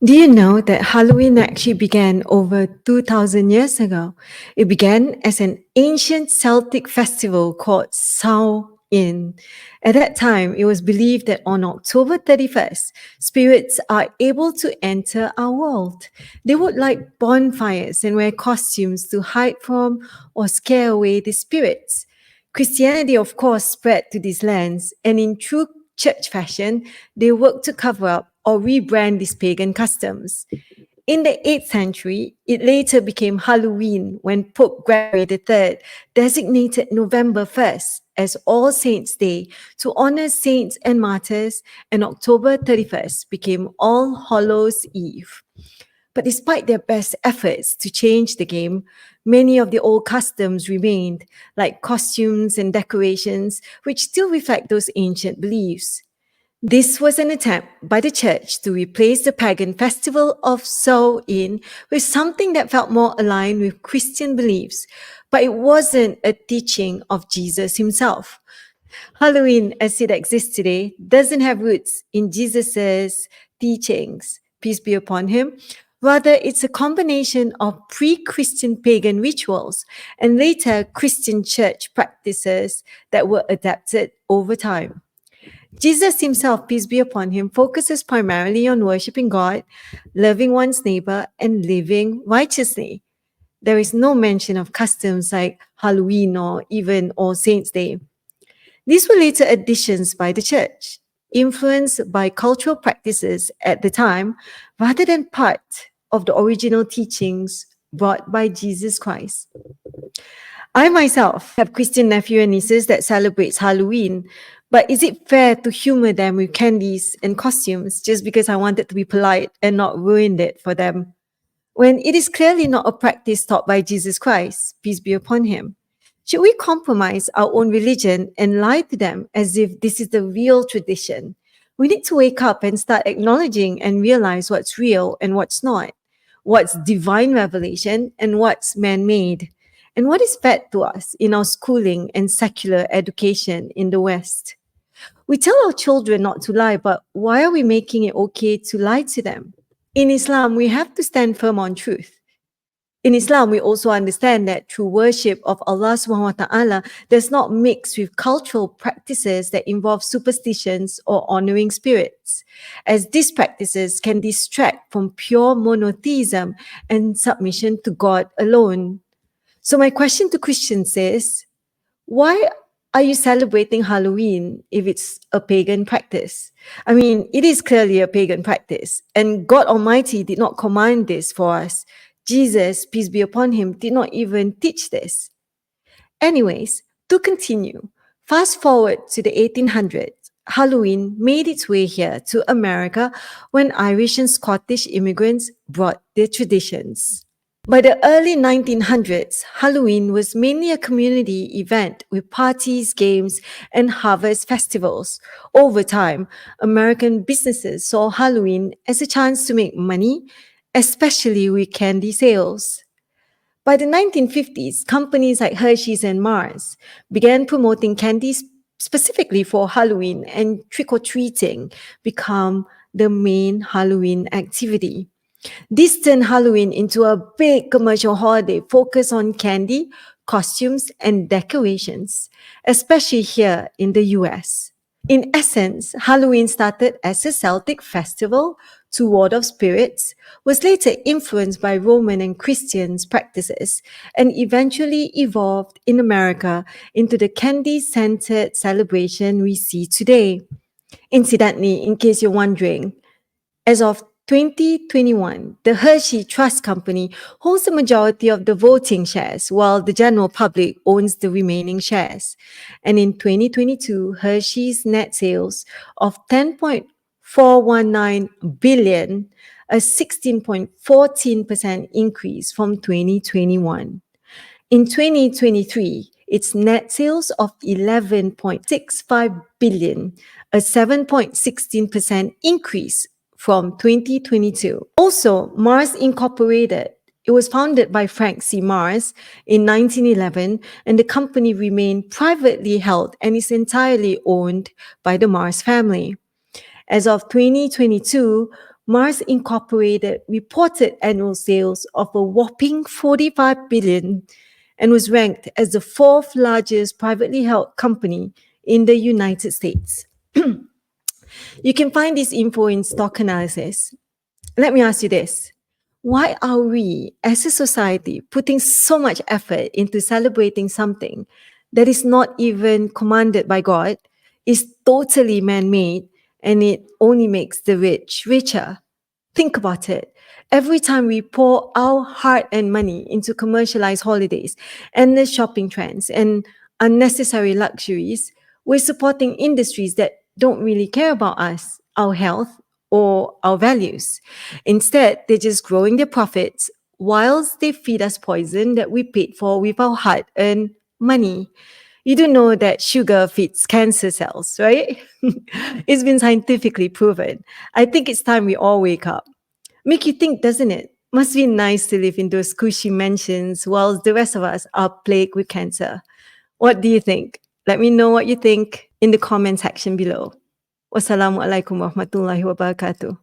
Do you know that Halloween actually began over 2000 years ago? It began as an ancient Celtic festival called Samhain. At that time, it was believed that on October 31st, spirits are able to enter our world. They would light bonfires and wear costumes to hide from or scare away the spirits. Christianity, of course, spread to these lands, and in true church fashion, they worked to cover up or rebrand these pagan customs. In the 8th century, it later became Halloween when Pope Gregory III designated November 1st as All Saints' Day to honor saints and martyrs, and October 31st became All Hallows' Eve. But despite their best efforts to change the game, many of the old customs remained, like costumes and decorations, which still reflect those ancient beliefs. This was an attempt by the church to replace the pagan festival of Samhain with something that felt more aligned with Christian beliefs, but it wasn't a teaching of Jesus himself. Halloween, as it exists today, doesn't have roots in Jesus's teachings, peace be upon him. Rather, it's a combination of pre-Christian pagan rituals and later Christian church practices that were adapted over time. Jesus himself, peace be upon him, focuses primarily on worshiping God, loving one's neighbor, and living righteously. There is no mention of customs like Halloween or even All Saints' Day. These were later additions by the church, influenced by cultural practices at the time rather than part of the original teachings brought by Jesus Christ. I myself have Christian nephew and nieces that celebrates Halloween, but is it fair to humor them with candies and costumes just because I wanted to be polite and not ruin it for them? When it is clearly not a practice taught by Jesus Christ, peace be upon him. Should we compromise our own religion and lie to them as if this is the real tradition? We need to wake up and start acknowledging and realize what's real and what's not, what's divine revelation and what's man made, and what is fed to us in our schooling and secular education in the West. We tell our children not to lie, but why are we making it okay to lie to them? In Islam, we have to stand firm on truth. In Islam, we also understand that true worship of Allah subhanahu wa ta'ala does not mix with cultural practices that involve superstitions or honoring spirits, as these practices can distract from pure monotheism and submission to God alone. So my question to Christians is, why are you celebrating Halloween if it's a pagan practice? I mean, it is clearly a pagan practice, and God Almighty did not command this for us. Jesus, peace be upon him, did not even teach this. Anyways, to continue, fast forward to the 1800s, Halloween made its way here to America when Irish and Scottish immigrants brought their traditions. By the early 1900s, Halloween was mainly a community event with parties, games, and harvest festivals. Over time, American businesses saw Halloween as a chance to make money, especially with candy sales. By the 1950s, companies like Hershey's and Mars began promoting candies specifically for Halloween, and trick-or-treating became the main Halloween activity. This turned Halloween into a big commercial holiday focused on candy, costumes, and decorations, especially here in the US. In essence, Halloween started as a Celtic festival to ward off spirits, was later influenced by Roman and Christian practices, and eventually evolved in America into the candy-centered celebration we see today. Incidentally, in case you're wondering, as of 2021, the Hershey Trust Company holds the majority of the voting shares, while the general public owns the remaining shares. And in 2022, Hershey's net sales of 10.419 billion, a 16.14% increase from 2021. In 2023, its net sales of 11.65 billion, a 7.16% increase from 2022. Also, Mars Incorporated. It was founded by Frank C. Mars in 1911, and the company remained privately held and is entirely owned by the Mars family. As of 2022, Mars Incorporated reported annual sales of a whopping 45 billion and was ranked as the fourth largest privately held company in the United States. You can find this info in stock analysis. Let me ask you this. Why are we, as a society, putting so much effort into celebrating something that is not even commanded by God, is totally man made, and it only makes the rich richer? Think about it. Every time we pour our heart and money into commercialized holidays, endless shopping trends, and unnecessary luxuries, we're supporting industries that don't really care about us, our health, or our values. Instead, they're just growing their profits whilst they feed us poison that we paid for with our hard earned money. You do know that sugar feeds cancer cells, right? It's been scientifically proven. I think it's time we all wake up. Make you think, doesn't it? Must be nice to live in those cushy mansions whilst the rest of us are plagued with cancer. What do you think? Let me know what you think in the comment section below. Wassalamualaikum warahmatullahi wabarakatuh.